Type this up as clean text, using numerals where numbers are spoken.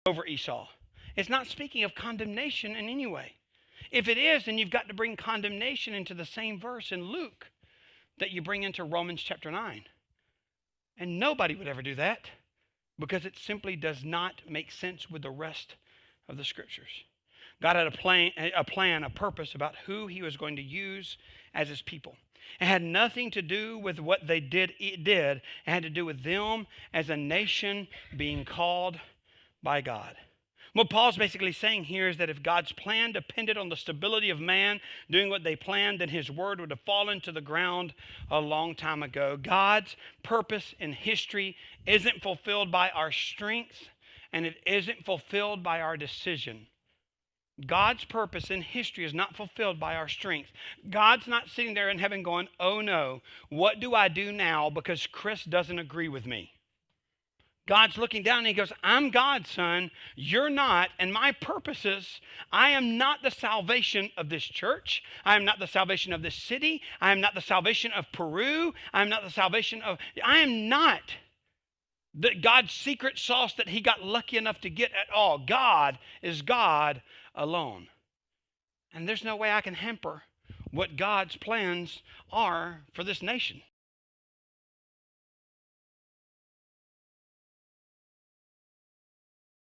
over Esau. It's not speaking of condemnation in any way. If it is, then you've got to bring condemnation into the same verse in Luke that you bring into Romans chapter 9. And nobody would ever do that because it simply does not make sense with the rest of the scriptures. God had a purpose about who he was going to use as his people. It had nothing to do with what they did. It had to do with them as a nation being called by God. What Paul's basically saying here is that if God's plan depended on the stability of man doing what they planned, then his word would have fallen to the ground a long time ago. God's purpose in history isn't fulfilled by our strength, and it isn't fulfilled by our decision. God's purpose in history is not fulfilled by our strength. God's not sitting there in heaven going, oh no, what do I do now because Chris doesn't agree with me? God's looking down and he goes, I'm God, son. You're not. And my purposes, I am not the salvation of this church. I am not the salvation of this city. I am not the salvation of Peru. I am not the salvation of, I am not God's secret sauce that he got lucky enough to get at all. God is God alone. And there's no way I can hamper what God's plans are for this nation.